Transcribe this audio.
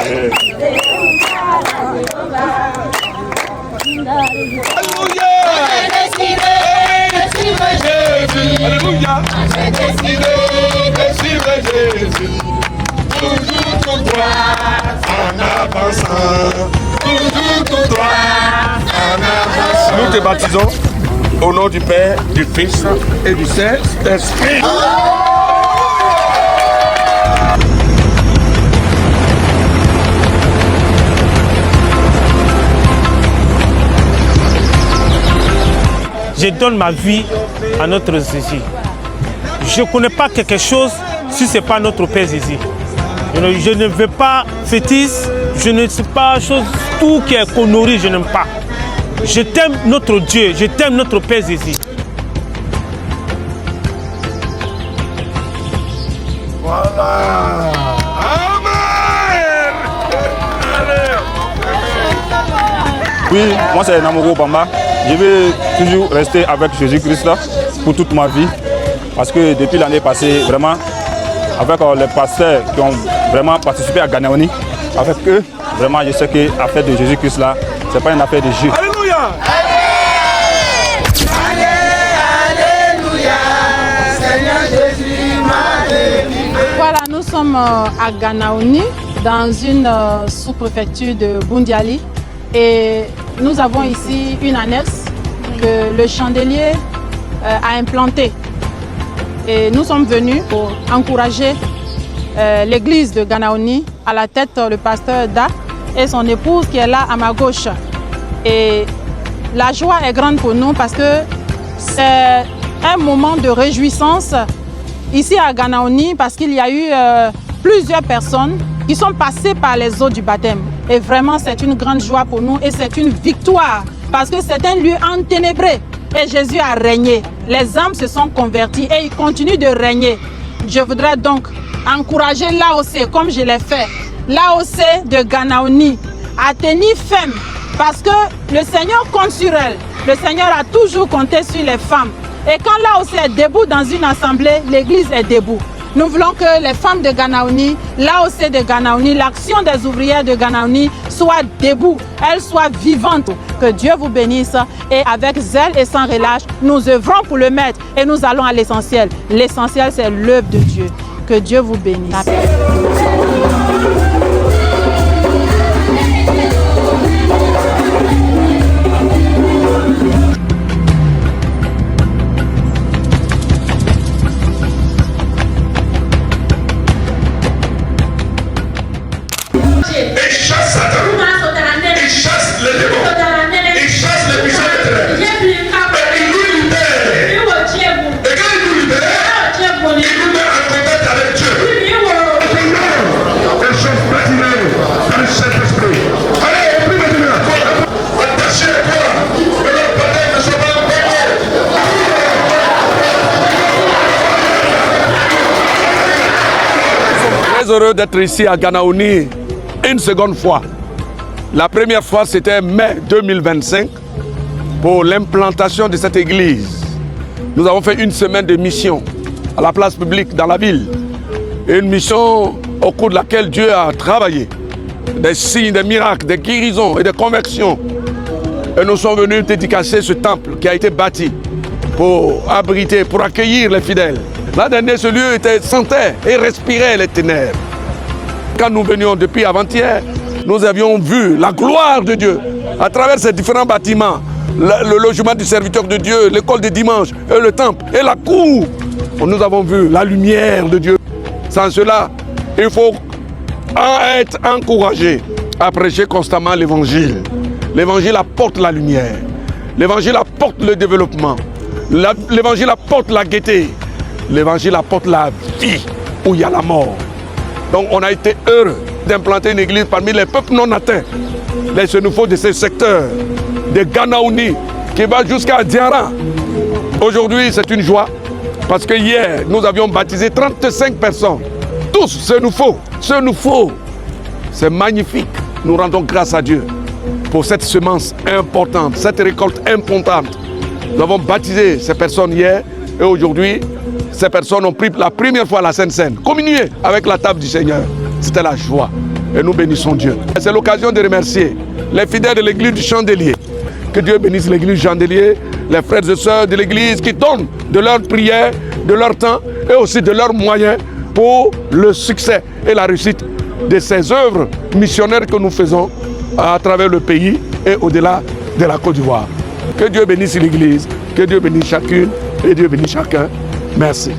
Alléluia. J'ai décidé de suivre Jésus. Toujours tout droit en avançant. Toujours tout droit en avançant. Nous te baptisons au nom du Père, du Fils et du Saint-Esprit. Je donne ma vie à notre Jésus. Je ne connais pas quelque chose si ce n'est pas notre Père Jésus. Je ne veux pas fétiche, je ne sais pas chose, tout qui est connerie, je n'aime pas. Je t'aime notre Dieu, je t'aime notre Père Jésus. Voilà. Amen. Oui, moi c'est Namoro Bamba. Je vais toujours rester avec Jésus-Christ là pour toute ma vie. Parce que depuis l'année passée, vraiment, avec les pasteurs qui ont vraiment participé à Ganaoni, avec eux, vraiment je sais que l'affaire de Jésus-Christ là, ce n'est pas une affaire de jeu. Alléluia. Voilà, nous sommes à Ganaoni, dans une sous-préfecture de Bundiali. Et nous avons ici une annexe que le chandelier a implantée. Et nous sommes venus pour encourager l'église de Ganaoni, à la tête le pasteur Da et son épouse qui est là à ma gauche. Et la joie est grande pour nous parce que c'est un moment de réjouissance ici à Ganaoni parce qu'il y a eu plusieurs personnes qui sont passées par les eaux du baptême. Et vraiment, c'est une grande joie pour nous et c'est une victoire parce que c'est un lieu enténébré et Jésus a régné. Les âmes se sont converties et il continue de régner. Je voudrais donc encourager l'AOC, comme je l'ai fait, l'AOC de Ganaoni, à tenir ferme parce que le Seigneur compte sur elle. Le Seigneur a toujours compté sur les femmes. Et quand l'AOC est debout dans une assemblée, l'église est debout. Nous voulons que les femmes de Ganaoni, l'AOC de Ganaoni, l'action des ouvrières de Ganaoni soient debout, elles soient vivantes. Que Dieu vous bénisse et avec zèle et sans relâche, nous œuvrons pour le maître et nous allons à l'essentiel. L'essentiel, c'est l'œuvre de Dieu. Que Dieu vous bénisse. Heureux d'être ici à Ganaoni une seconde fois. La première fois, c'était mai 2025 pour l'implantation de cette église. Nous avons fait une semaine de mission à la place publique dans la ville. Une mission au cours de laquelle Dieu a travaillé. Des signes, des miracles, des guérisons et des conversions. Et nous sommes venus dédicacer ce temple qui a été bâti pour abriter, pour accueillir les fidèles. L'an dernier, ce lieu sentait et respirait les ténèbres. Quand nous venions depuis avant-hier, nous avions vu la gloire de Dieu à travers ces différents bâtiments. Le logement du serviteur de Dieu, l'école de dimanche, et le temple et la cour. Nous avons vu la lumière de Dieu. Sans cela, il faut être encouragé à prêcher constamment l'évangile. L'évangile apporte la lumière. L'évangile apporte le développement. L'évangile apporte la gaieté. L'évangile apporte la vie où il y a la mort. Donc on a été heureux d'implanter une église parmi les peuples non atteints. Les Sénoufos de ces secteurs, de Ganaoni, qui va jusqu'à Diara. Aujourd'hui, c'est une joie parce que hier, nous avions baptisé 35 personnes. Tous Sénoufos. C'est magnifique. Nous rendons grâce à Dieu pour cette semence importante, cette récolte importante. Nous avons baptisé ces personnes hier et aujourd'hui, ces personnes ont pris la première fois la Sainte Seine, communié avec la table du Seigneur. C'était la joie. et nous bénissons Dieu. C'est l'occasion de remercier les fidèles de l'église du Chandelier. Que Dieu bénisse l'église du Chandelier, les frères et sœurs de l'église qui donnent de leur prière, de leur temps et aussi de leurs moyens pour le succès et la réussite de ces œuvres missionnaires que nous faisons à travers le pays et au-delà de la Côte d'Ivoire. Que Dieu bénisse l'église, que Dieu bénisse chacune et Dieu bénisse chacun. Merci.